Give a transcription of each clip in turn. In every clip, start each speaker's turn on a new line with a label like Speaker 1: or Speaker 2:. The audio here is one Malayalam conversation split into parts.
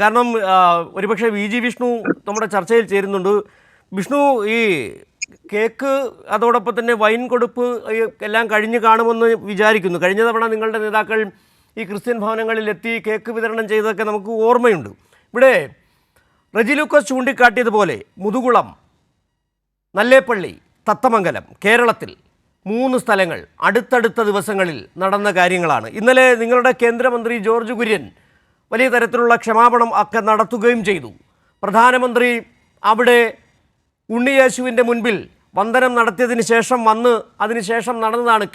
Speaker 1: കാരണം ഒരുപക്ഷെ വി ജി വിഷ്ണു നമ്മുടെ ചർച്ചയിൽ ചേരുന്നുണ്ട്. വിഷ്ണു, ഈ കേക്ക് അതോടൊപ്പം തന്നെ വൈൻ കൊടുപ്പ് എല്ലാം കഴിഞ്ഞു കാണുമെന്ന് വിചാരിക്കുന്നു. കഴിഞ്ഞ തവണ നിങ്ങളുടെ നേതാക്കൾ ഈ ക്രിസ്ത്യൻ ഭവനങ്ങളിൽ എത്തി കേക്ക് വിതരണം ചെയ്തതൊക്കെ നമുക്ക് ഓർമ്മയുണ്ട്. ഇവിടെ റെജി ലൂക്കോസ് ചൂണ്ടിക്കാട്ടിയതുപോലെ മുതുകുളം, നല്ലേപ്പള്ളി, തത്തമംഗലം, കേരളത്തിൽ 3 സ്ഥലങ്ങൾ അടുത്തടുത്ത ദിവസങ്ങളിൽ നടന്ന കാര്യങ്ങളാണ്. ഇന്നലെ നിങ്ങളുടെ കേന്ദ്രമന്ത്രി ജോർജ് കുര്യൻ വലിയ തരത്തിലുള്ള ക്ഷമാപണം ഒക്കെ നടത്തുകയും ചെയ്തു. പ്രധാനമന്ത്രി അവിടെ ഉണ്ണിയേശുവിൻ്റെ മുൻപിൽ വന്ദനം നടത്തിയതിന് ശേഷം അതിനുശേഷം നടന്നതാണ്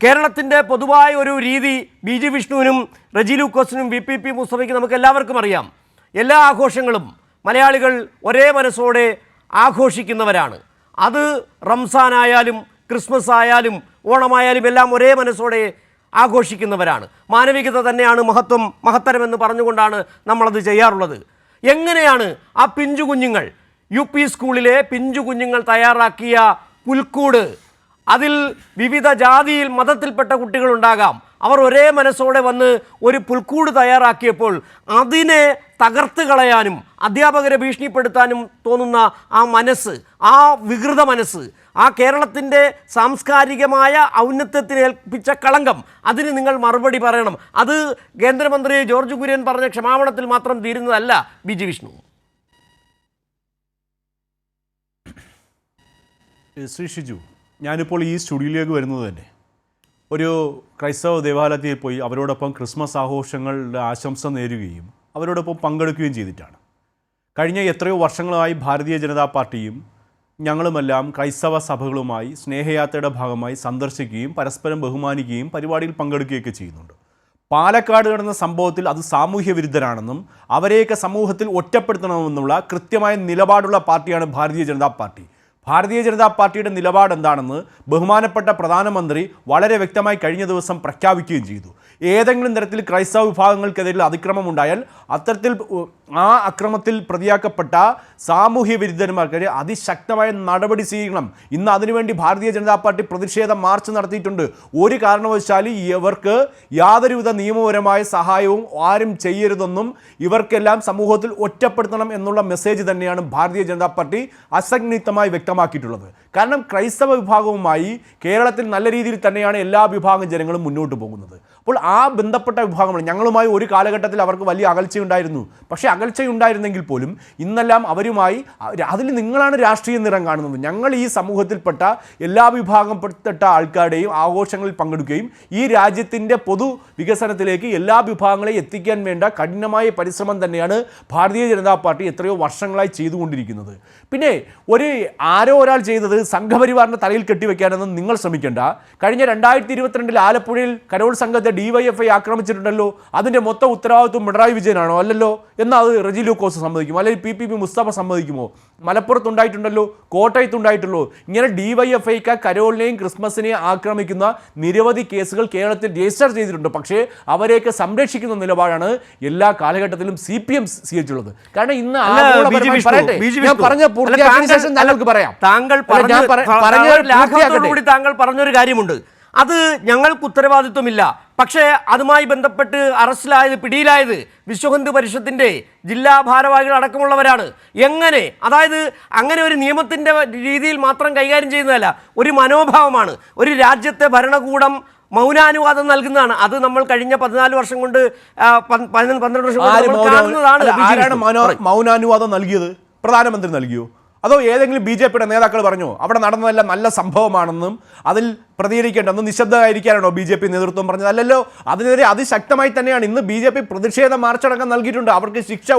Speaker 1: കേരളത്തിൻ്റെ പൊതുവായ ഒരു രീതി. ബി ജി വിഷ്ണുവിനും റെജി ലൂക്കോസിനും VPP മുസ്തഫയ്ക്ക് നമുക്ക് എല്ലാവർക്കും അറിയാം. എല്ലാ ആഘോഷങ്ങളും മലയാളികൾ ഒരേ മനസ്സോടെ ആഘോഷിക്കുന്നവരാണ്. അത് റംസാനായാലും ക്രിസ്മസ് ആയാലും ഓണമായാലും എല്ലാം ഒരേ മനസ്സോടെ ആഘോഷിക്കുന്നവരാണ്. മാനവികത തന്നെയാണ് മഹത്തരമെന്ന് പറഞ്ഞുകൊണ്ടാണ് നമ്മളത് ചെയ്യാറുള്ളത്. എങ്ങനെയാണ് ആ പിഞ്ചു കുഞ്ഞുങ്ങൾ, UP സ്കൂളിലെ പിഞ്ചു കുഞ്ഞുങ്ങൾ തയ്യാറാക്കിയ പുൽക്കൂട്, അതിൽ വിവിധ ജാതിയിൽ മതത്തിൽപ്പെട്ട കുട്ടികളുണ്ടാകാം, അവർ ഒരേ മനസ്സോടെ വന്ന് ഒരു പുൽക്കൂട് തയ്യാറാക്കിയപ്പോൾ അതിനെ തകർത്ത് കളയാനും അധ്യാപകരെ ഭീഷണിപ്പെടുത്താനും തോന്നുന്ന ആ മനസ്സ്, ആ വികൃത മനസ്സ്, ആ കേരളത്തിൻ്റെ സാംസ്കാരികമായ ഔന്നത്യത്തിന് ഏൽപ്പിച്ച കളങ്കം, അതിന് നിങ്ങൾ മറുപടി പറയണം. അത് കേന്ദ്രമന്ത്രി ജോർജ് കുര്യൻ പറഞ്ഞ ക്ഷമാപണത്തിൽ മാത്രം തീരുന്നതല്ല. ബി ജി വിഷ്ണു,
Speaker 2: ശ്രീ ഷിജു, ഞാനിപ്പോൾ ഈ സ്റ്റുഡിയോയിലേക്ക് വരുന്നത് തന്നെ ഒരു ക്രൈസ്തവ ദേവാലയത്തിൽ പോയി അവരോടൊപ്പം ക്രിസ്മസ് ആഘോഷങ്ങളുടെ ആശംസ നേരുകയും അവരോടൊപ്പം പങ്കെടുക്കുകയും ചെയ്തിട്ടാണ്. കഴിഞ്ഞ എത്രയോ വർഷങ്ങളായി ഭാരതീയ ജനതാ പാർട്ടിയും ഞങ്ങളുമെല്ലാം ക്രൈസ്തവ സഭകളുമായി സ്നേഹയാത്രയുടെ ഭാഗമായി സന്ദർശിക്കുകയും പരസ്പരം ബഹുമാനിക്കുകയും പരിപാടിയിൽ പങ്കെടുക്കുകയൊക്കെ ചെയ്യുന്നുണ്ട്. പാലക്കാട് നടന്ന സംഭവത്തിൽ അത് സാമൂഹ്യ വിരുദ്ധരാണെന്നും അവരെയൊക്കെ സമൂഹത്തിൽ ഒറ്റപ്പെടുത്തണമെന്നുള്ള കൃത്യമായ നിലപാടുള്ള പാർട്ടിയാണ് ഭാരതീയ ജനതാ പാർട്ടി. ഭാരതീയ ജനതാ പാർട്ടിയുടെ നിലപാട് എന്താണെന്ന് ബഹുമാനപ്പെട്ട പ്രധാനമന്ത്രി വളരെ വ്യക്തമായി കഴിഞ്ഞ ദിവസം പ്രഖ്യാപിക്കുകയും ചെയ്തു. ഏതെങ്കിലും തരത്തിൽ ക്രൈസ്തവ വിഭാഗങ്ങൾക്കെതിരെ അതിക്രമം ഉണ്ടായാൽ അത്തരത്തിൽ ആ അക്രമത്തിൽ പ്രതിയാക്കപ്പെട്ട സാമൂഹ്യ വിരുദ്ധന്മാർക്കെതിരെ അതിശക്തമായ നടപടി സ്വീകരിക്കണം. ഇന്ന് അതിനുവേണ്ടി ഭാരതീയ ജനതാ പാർട്ടി പ്രതിഷേധ മാർച്ച് നടത്തിയിട്ടുണ്ട്. ഒരു കാരണവശാലും ഇവർക്ക് യാതൊരുവിധ നിയമപരമായ സഹായവും ആരും ചെയ്യരുതെന്നും ഇവർക്കെല്ലാം സമൂഹത്തിൽ ഒറ്റപ്പെടുത്തണം എന്നുള്ള മെസ്സേജ് തന്നെയാണ് ഭാരതീയ ജനതാ പാർട്ടി അസന്നിഗ്ധമായി വ്യക്തമാക്കിയിട്ടുള്ളത്. കാരണം ക്രൈസ്തവ വിഭാഗവുമായി കേരളത്തിൽ നല്ല രീതിയിൽ തന്നെയാണ് എല്ലാ വിഭാഗം ജനങ്ങളും മുന്നോട്ട് പോകുന്നത്. അപ്പോൾ ആ ബന്ധപ്പെട്ട വിഭാഗങ്ങൾ ഞങ്ങളുമായി ഒരു കാലഘട്ടത്തിൽ അവർക്ക് വലിയ അകൽച്ചയുണ്ടായിരുന്നു. പക്ഷേ അകൽച്ചയുണ്ടായിരുന്നെങ്കിൽ പോലും ഇന്നെല്ലാം അവരുമായി അതിൽ നിങ്ങളാണ് രാഷ്ട്രീയ നിറം കാണുന്നത്. ഞങ്ങൾ ഈ സമൂഹത്തിൽപ്പെട്ട എല്ലാ വിഭാഗപ്പെട്ട ആൾക്കാരുടെയും ആഘോഷങ്ങളിൽ പങ്കെടുക്കുകയും ഈ രാജ്യത്തിൻ്റെ പൊതു വികസനത്തിലേക്ക് എല്ലാ വിഭാഗങ്ങളെയും എത്തിക്കാൻ വേണ്ട കഠിനമായ പരിശ്രമം തന്നെയാണ് ഭാരതീയ ജനതാ പാർട്ടി എത്രയോ വർഷങ്ങളായി ചെയ്തുകൊണ്ടിരിക്കുന്നത്. പിന്നെ ആരോ ഒരാൾ ചെയ്തത് സംഘപരിവാറിൻ്റെ തലയിൽ കെട്ടിവെക്കാനെന്ന് നിങ്ങൾ ശ്രമിക്കേണ്ട. കഴിഞ്ഞ 2022 ആലപ്പുഴയിൽ കരോൾ സംഘത്തെ DYFI ആക്രമിച്ചിട്ടുണ്ടല്ലോ. അതിൻ്റെ മൊത്തം ഉത്തരവാദിത്വം പിണറായി വിജയനാണോ? അല്ലല്ലോ. എന്നാൽ അത് റെജി ലൂക്കോസ് സമ്മതിക്കുമോ? അല്ലെങ്കിൽ PPP മുസ്തഫ സമ്മതിക്കുമോ? മലപ്പുറത്തുണ്ടായിട്ടുണ്ടല്ലോ, കോട്ടയത്തുണ്ടായിട്ടുള്ളൂ. ഇങ്ങനെ DYFIക്ക് കരോളിനെയും ക്രിസ്മസിനെയും ആക്രമിക്കുന്ന നിരവധി കേസുകൾ കേരളത്തിൽ രജിസ്റ്റർ ചെയ്തിട്ടുണ്ട്. പക്ഷേ അവരെയൊക്കെ സംരക്ഷിക്കുന്ന നിലപാടാണ് എല്ലാ കാലഘട്ടത്തിലും CPM സ്വീകരിച്ചുള്ളത്. കാരണം ഇന്ന് പറഞ്ഞ പൂർത്തിയാക്കിയ ശേഷം താങ്കൾക്ക് പറയാം. താങ്കൾ
Speaker 1: പറഞ്ഞൊരു കാര്യമുണ്ട്, അത് ഞങ്ങൾക്ക് ഉത്തരവാദിത്വമില്ല. പക്ഷേ അതുമായി ബന്ധപ്പെട്ട് അറസ്റ്റിലായത്, പിടിയിലായത് വിശ്വഹിന്ദു പരിഷത്തിൻ്റെ ജില്ലാ ഭാരവാഹികൾ അടക്കമുള്ളവരാണ്. എങ്ങനെ, അതായത് അങ്ങനെ ഒരു നിയമത്തിൻ്റെ രീതിയിൽ മാത്രം കൈകാര്യം ചെയ്യുന്നതല്ല, ഒരു മനോഭാവമാണ്. ഒരു രാജ്യത്തെ ഭരണകൂടം മൗനാനുവാദം നൽകുന്നതാണ്. അത് നമ്മൾ കഴിഞ്ഞ 14 വർഷം കൊണ്ട് 12 വർഷം കൊണ്ട് കാണുന്നതാണ്.
Speaker 2: മൗനാനുവാദം നൽകിയത് പ്രധാനമന്ത്രി നൽകിയോ? അതോ ഏതെങ്കിലും BJPയുടെ നേതാക്കൾ പറഞ്ഞോ അവിടെ നടന്നതെല്ലാം നല്ല സംഭവമാണെന്നും അതിൽ പ്രതികരിക്കേണ്ടെന്നും നിശബ്ദമായിരിക്കാനാണോ BJP നേതൃത്വം പറഞ്ഞത്? അല്ലല്ലോ. അതിനെതിരെ അതിശക്തമായി തന്നെയാണ് ഇന്ന് BJP പ്രതിഷേധ മാർച്ചടക്കം നൽകിയിട്ടുണ്ട്. അവർക്ക് ശിക്ഷ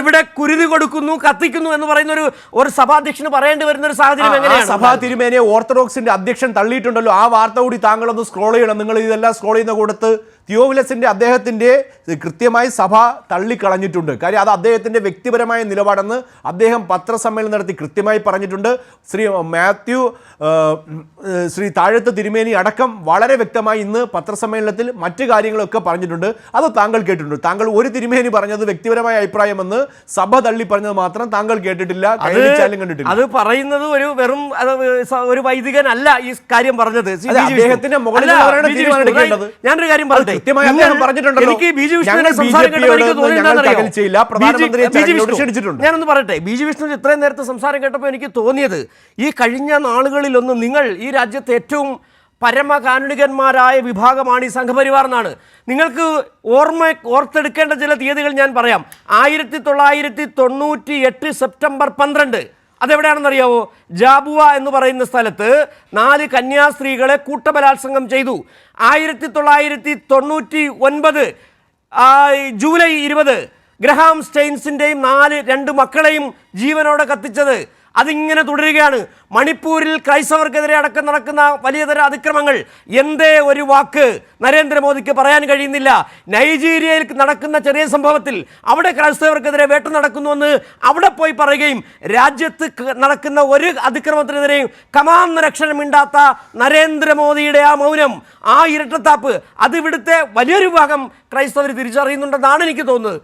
Speaker 1: ഇവിടെ കുരുതി കൊടുക്കുന്നു, കത്തിക്കുന്നു എന്ന് പറയുന്ന ഒരു സഭാധ്യക്ഷന് പറയേണ്ടി വരുന്ന ഒരു സാഹചര്യം എങ്ങനെയാണ്?
Speaker 2: സഭാ തിരുമേനിയെ ഓർത്തഡോക്സിന്റെ അധ്യക്ഷൻ തള്ളിയിട്ടുണ്ടല്ലോ. ആ വാർത്ത കൂടി താങ്കളൊന്ന് സ്ക്രോൾ ചെയ്യണം. നിങ്ങൾ ഇതെല്ലാം സ്ക്രോൾ ചെയ്യുന്ന കൂടത്ത് തിയോഫിലസിന്റെ അദ്ദേഹത്തിന്റെ കൃത്യമായി സഭ തള്ളിക്കളഞ്ഞിട്ടുണ്ട്. കാര്യം അത് അദ്ദേഹത്തിന്റെ വ്യക്തിപരമായ നിലപാടെന്ന് അദ്ദേഹം പത്രസമ്മേളനം നടത്തി കൃത്യമായി പറഞ്ഞിട്ടുണ്ട്. ശ്രീ മാത്യു ശ്രീ താഴത്ത് തിരുമേനി അടക്കം വളരെ വ്യക്തമായി ഇന്ന് പത്രസമ്മേളനത്തിൽ മറ്റു കാര്യങ്ങളൊക്കെ പറഞ്ഞിട്ടുണ്ട്. അത് താങ്കൾ കേട്ടിട്ടുണ്ട്. താങ്കൾ ഒരു തിരുമേനി പറഞ്ഞത് വ്യക്തിപരമായ അഭിപ്രായമെന്ന് സഭ തള്ളി പറഞ്ഞത് മാത്രം താങ്കൾ കേട്ടിട്ടില്ല, കണ്ടിട്ടില്ല.
Speaker 1: അത് പറയുന്നത് ഒരു വെറും ഒരു വൈദികനല്ല ഈ കാര്യം പറഞ്ഞത്.
Speaker 2: അദ്ദേഹത്തിന്റെ മുകളിൽ
Speaker 1: ഞാനൊരു കാര്യം ഞാനൊന്ന് പറയട്ടെ. ബി ജി വിഷ്ണു ഇത്രയും നേരത്തെ സംസാരം കേട്ടപ്പോൾ എനിക്ക് തോന്നിയത്, ഈ കഴിഞ്ഞ നാളുകളിലൊന്നും നിങ്ങൾ ഈ രാജ്യത്തെ ഏറ്റവും പരമകാരുണികന്മാരായ വിഭാഗമാണ് ഈ സംഘപരിവാർ എന്നാണ്. നിങ്ങൾക്ക് ഓർത്തെടുക്കേണ്ട ചില തീയതികൾ ഞാൻ പറയാം. 1998 സെപ്റ്റംബർ 12 അതെവിടെയാണെന്നറിയാവോ? ജാബുവ എന്ന് പറയുന്ന സ്ഥലത്ത് 4 കന്യാസ്ത്രീകളെ കൂട്ടബലാത്സംഗം ചെയ്തു. 1999 ജൂലൈ 20 ഗ്രഹാം സ്റ്റെയിൻസിൻ്റെയും 2 മക്കളെയും ജീവനോടെ കത്തിച്ചത്. അതിങ്ങനെ തുടരുകയാണ്. മണിപ്പൂരിൽ ക്രൈസ്തവർക്കെതിരെ അടക്കം നടക്കുന്ന വലിയ തരം അതിക്രമങ്ങൾ, എന്തേ ഒരു വാക്ക് നരേന്ദ്രമോദിക്ക് പറയാൻ കഴിയുന്നില്ല? നൈജീരിയയിൽ നടക്കുന്ന ചെറിയ സംഭവത്തിൽ അവിടെ ക്രൈസ്തവർക്കെതിരെ വേട്ട നടക്കുന്നുവെന്ന് അവിടെ പോയി പറയുകയും രാജ്യത്ത് നടക്കുന്ന ഒരു അതിക്രമത്തിനെതിരെയും കമാന്നൊരക്ഷരമിണ്ടാത്ത നരേന്ദ്രമോദിയുടെ ആ മൗനം, ആ ഇരട്ടത്താപ്പ്, അത് ഇവിടുത്തെ വലിയൊരു ഭാഗം ക്രൈസ്തവർ തിരിച്ചറിയുന്നുണ്ടെന്നാണ് എനിക്ക് തോന്നുന്നത്.